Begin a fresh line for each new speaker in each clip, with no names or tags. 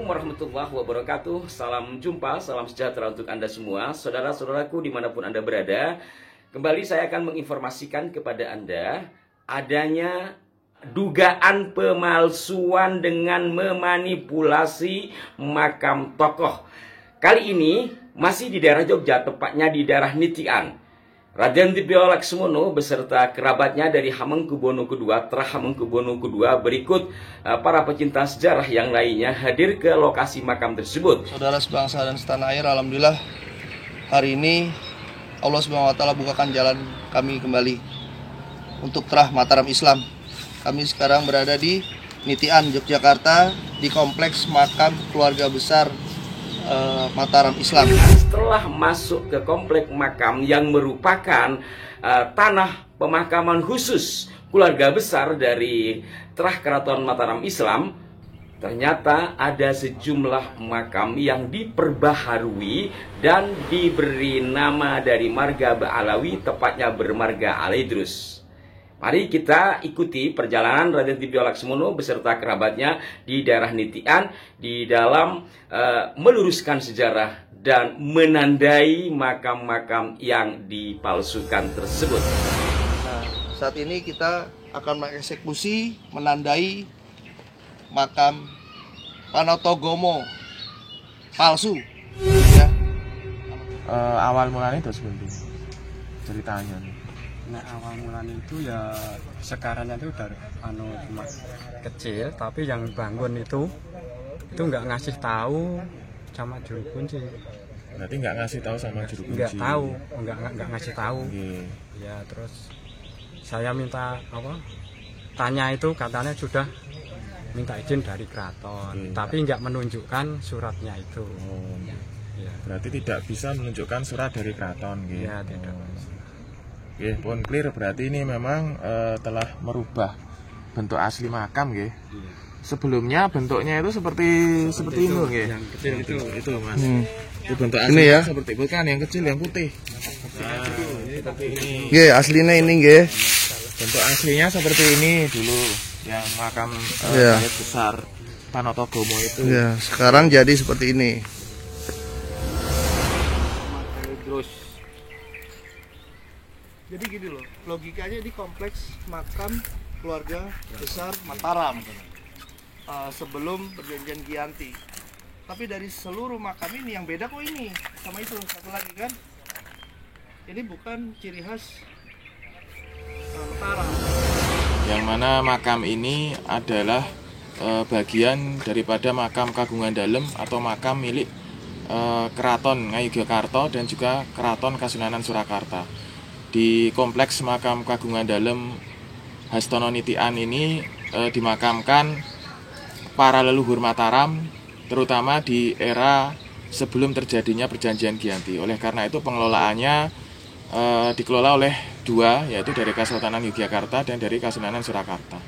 Assalamualaikum warahmatullahi wabarakatuh. Salam jumpa, salam sejahtera untuk Anda semua, saudara-saudaraku dimanapun Anda berada. Kembali saya akan menginformasikan kepada Anda adanya dugaan pemalsuan dengan memanipulasi makam tokoh. Kali ini masih di daerah Jogja, tepatnya di daerah Nitian. Raden Dipo Laksmono beserta kerabatnya dari Hamengkubuwono II, Trah Hamengkubuwono II, berikut para pecinta sejarah yang lainnya hadir ke lokasi makam tersebut.
Saudara sebangsa dan setanah air, alhamdulillah hari ini Allah SWT bukakan jalan kami kembali untuk Trah Mataram Islam. Kami sekarang berada di Nitian, Yogyakarta, di kompleks makam keluarga besar Mataram Islam.
Setelah masuk ke komplek makam yang merupakan tanah pemakaman khusus keluarga besar dari Trah Keraton Mataram Islam, ternyata ada sejumlah makam yang diperbaharui dan diberi nama dari marga Ba'alawi, tepatnya bermarga Al-Idrus. Mari kita ikuti perjalanan Raden Dipo Laksmono beserta kerabatnya di daerah Nitian di dalam meluruskan sejarah dan menandai makam-makam yang dipalsukan tersebut.
Nah, saat ini kita akan mengeksekusi, menandai makam Panotogomo palsu. Ya.
Awal mulanya itu sebenarnya ceritanya nih.
Nah, awal mulanya itu ya sekarang itu udah cuma kecil, tapi yang bangun itu nggak ngasih tahu sama juru kunci.
Berarti nggak ngasih tahu sama juru kunci.
Nggak ngasih tahu. Ya terus saya minta tanya itu katanya sudah minta izin dari keraton, tapi nggak menunjukkan suratnya itu. Ya.
Berarti tidak bisa menunjukkan surat dari keraton.
Ya tidak.
Oke, pun clear, berarti ini memang telah merubah bentuk asli makam, nggih. Sebelumnya bentuknya itu seperti ini, nggih.
Yang kecil
itu Mas. Itu bentuk asli ya, seperti bukan yang kecil, yang putih. Nah, seperti ini.
Nggih, aslinya ini nggih.
Bentuk aslinya seperti ini dulu, yang makam besar Panotogomo itu.
Ya, sekarang jadi seperti ini. Jadi gini loh, logikanya di kompleks makam keluarga besar Mataram sebelum perjanjian Giyanti. Tapi dari seluruh makam ini yang beda kok ini sama itu satu lagi kan? Ini bukan ciri khas Mataram.
Yang mana makam ini adalah bagian daripada makam Kagungan Dalem atau makam milik Keraton Ngayogyakarta dan juga Keraton Kasunanan Surakarta. Di kompleks makam Kagungan Dalem Hastono Nitian ini dimakamkan para leluhur Mataram, terutama di era sebelum terjadinya perjanjian Giyanti. Oleh karena itu pengelolaannya dikelola oleh dua, yaitu dari Kesultanan Yogyakarta dan dari Kasunanan Surakarta.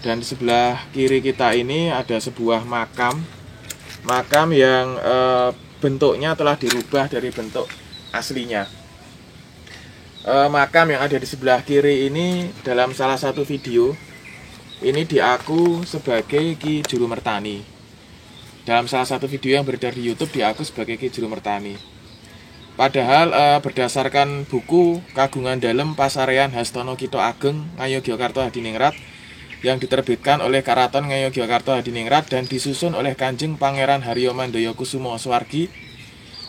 Dan di sebelah kiri kita ini ada sebuah makam yang bentuknya telah dirubah dari bentuk aslinya. Makam yang ada di sebelah kiri ini dalam salah satu video ini diaku sebagai Ki Juru Mertani. Dalam salah satu video yang beredar di YouTube diaku sebagai Ki Juru Mertani. Padahal berdasarkan buku Kagungan Dalem Pasarean Hastono Kito Ageng Ngayogyakarta Hadiningrat yang diterbitkan oleh Karaton Ngayogyakarta Hadiningrat dan disusun oleh Kanjeng Pangeran Haryo Mandaya Kusumo Swargi,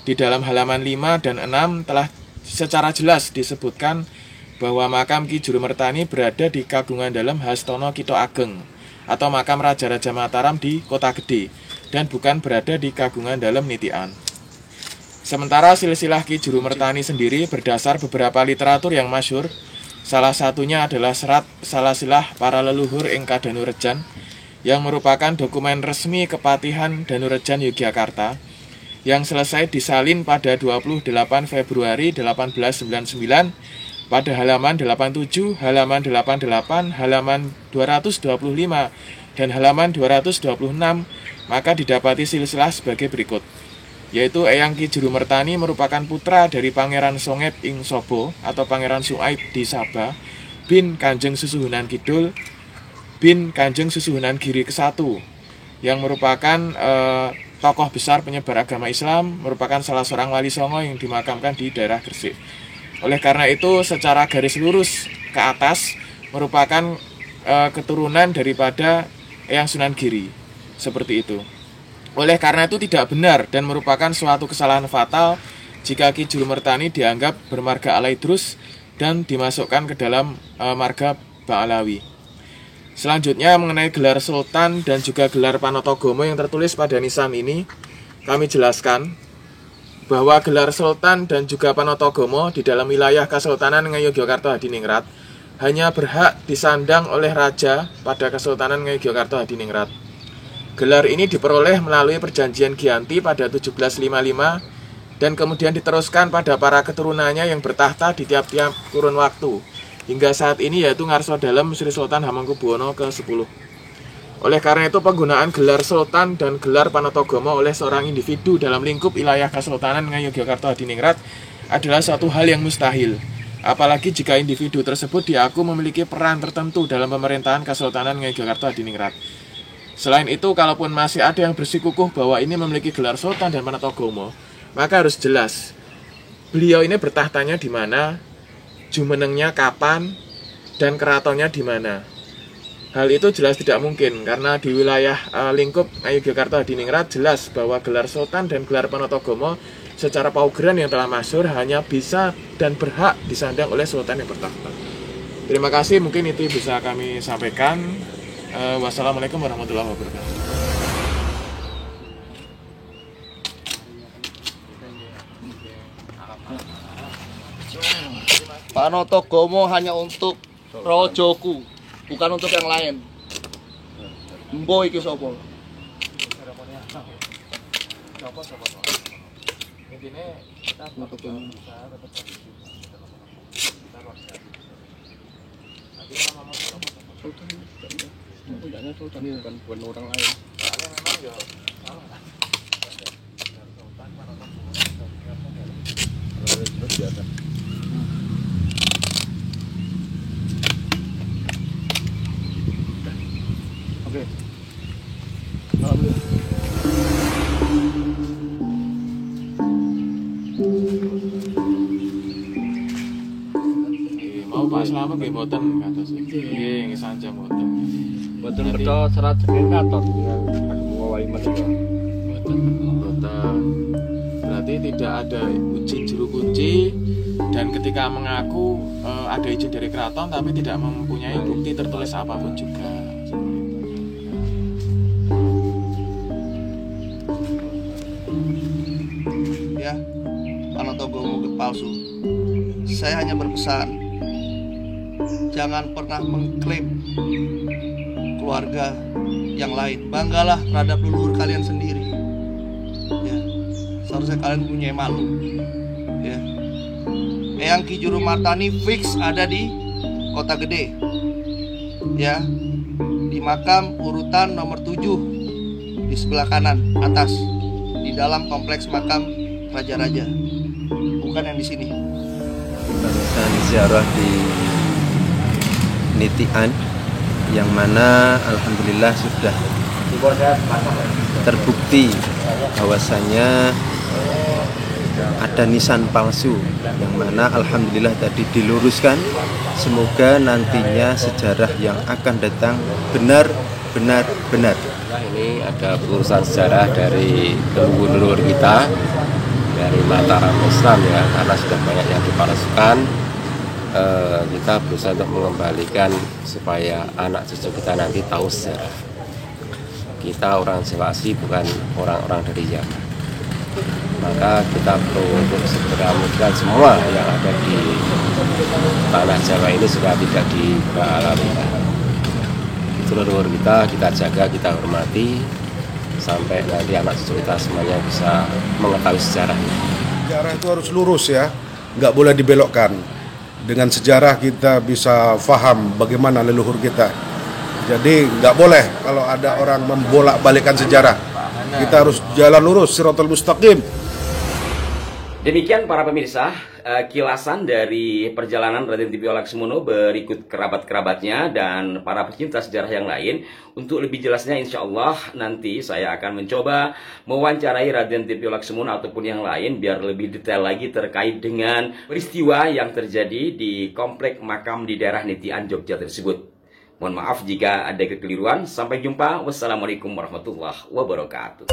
di dalam halaman 5 dan 6 telah secara jelas disebutkan bahwa makam Ki Juru Mertani berada di Kagungan Dalem Hastono Kito Ageng atau makam Raja-Raja Mataram di Kota Gede dan bukan berada di Kagungan Dalem Nitian. Sementara silsilah Ki Juru Mertani sendiri berdasar beberapa literatur yang masyhur, salah satunya adalah Serat Salasilah Para Leluhur ing Kadanurejan yang merupakan dokumen resmi Kepatihan Danurejan Yogyakarta yang selesai disalin pada 28 Februari 1899 pada halaman 87, halaman 88, halaman 225, dan halaman 226, maka didapati silsilah sebagai berikut, yaitu Eyang Ki Juru Mertani merupakan putra dari Pangeran Songep ing Sobo atau Pangeran Suaib di Sabah bin Kanjeng Susuhunan Kidul bin Kanjeng Susuhunan Giri ke-1 yang merupakan tokoh besar penyebar agama Islam, merupakan salah seorang wali songo yang dimakamkan di daerah Gresik. Oleh karena itu, secara garis lurus ke atas merupakan keturunan daripada Eyang Sunan Giri, seperti itu. Oleh karena itu tidak benar dan merupakan suatu kesalahan fatal jika Ki Julumertani dianggap bermarga Alaidrus dan dimasukkan ke dalam marga Ba'alawi. Selanjutnya mengenai gelar Sultan dan juga gelar Panotogomo yang tertulis pada nisan ini, kami jelaskan bahwa gelar Sultan dan juga Panotogomo di dalam wilayah Kesultanan Ngayogyakarta Hadiningrat hanya berhak disandang oleh raja pada Kesultanan Ngayogyakarta Hadiningrat. Gelar ini diperoleh melalui perjanjian Giyanti pada 1755 dan kemudian diteruskan pada para keturunannya yang bertahta di tiap-tiap kurun waktu hingga saat ini, yaitu Ngarso Dalem Sri Sultan Hamengkubuwono ke-10. Oleh karena itu, penggunaan gelar Sultan dan gelar Panotogomo oleh seorang individu dalam lingkup wilayah Kesultanan Ngayogyakarta Hadiningrat adalah suatu hal yang mustahil. Apalagi jika individu tersebut diaku memiliki peran tertentu dalam pemerintahan Kesultanan Ngayogyakarta Hadiningrat. Selain itu, kalaupun masih ada yang bersikukuh bahwa ini memiliki gelar Sultan dan Panotogomo, maka harus jelas beliau ini bertahtanya di mana, jumenengnya kapan, dan keratonnya di mana. Hal itu jelas tidak mungkin karena di wilayah lingkup Ngayogyakarta Hadiningrat jelas bahwa gelar Sultan dan gelar Panotogomo secara paugeran yang telah masyhur hanya bisa dan berhak disandang oleh Sultan yang bertahta. Terima kasih, mungkin itu bisa kami sampaikan. Wassalamualaikum warahmatullahi wabarakatuh.
Panotogomo hanya untuk rojoku, bukan untuk yang lain. Mbo iki sapa? Sultan ini bukan orang lain. Oke.
Mau Pak Slamet nggih mboten kados iki. Nggih sanjang mboten.
Mboten percaya serat jeneng katon ngowai menika.
Mboten. Berarti tidak ada uji juru kunci dan ketika mengaku ada izin dari keraton tapi tidak mempunyai bukti tertulis apapun juga.
Ya, Panotogomo palsu. Saya hanya berpesan, jangan pernah mengklaim keluarga yang lain. Banggalah terhadap leluhur kalian sendiri. Ya, seharusnya kalian punya malu. Ya, Eyang Ki Julumertani fix ada di Kota Gede. Ya, di makam urutan nomor 7 di sebelah kanan atas, di dalam kompleks makam raja-raja, bukan yang di sini.
Barusan ziarah di Nitian, yang mana alhamdulillah sudah terbukti bahwasanya ada nisan palsu, yang mana alhamdulillah tadi diluruskan. Semoga nantinya sejarah yang akan datang benar.
Ini ada pelurusan sejarah dari leluhur kita dari Mataram Islam ya, karena sudah banyak yang dipalsukan. Kita berusaha untuk mengembalikan supaya anak cucu kita nanti tahu sejarah. Kita orang Jawa asli, bukan orang-orang dari Jawa. Maka kita perlu untuk segera mengembalikan semua yang ada di tanah Jawa ini sudah tidak dialami. Leluhur kita jaga, kita hormati sampai nanti anak cucu kita semuanya bisa mengetahui sejarahnya.
Sejarah itu harus lurus ya, nggak boleh dibelokkan. Dengan sejarah kita bisa paham bagaimana leluhur kita. Jadi nggak boleh kalau ada orang membolak-balikan sejarah. Kita harus jalan lurus, Shiratal Mustaqim.
Demikian para pemirsa, kilasan dari perjalanan Raden Tipi Laksonono berikut kerabat-kerabatnya dan para pecinta sejarah yang lain. Untuk lebih jelasnya insya Allah nanti saya akan mencoba mewawancarai Raden Tipi Laksonono ataupun yang lain biar lebih detail lagi terkait dengan peristiwa yang terjadi di komplek makam di daerah Nitian, Jogja tersebut. Mohon maaf jika ada kekeliruan. Sampai jumpa. Wassalamualaikum warahmatullahi wabarakatuh.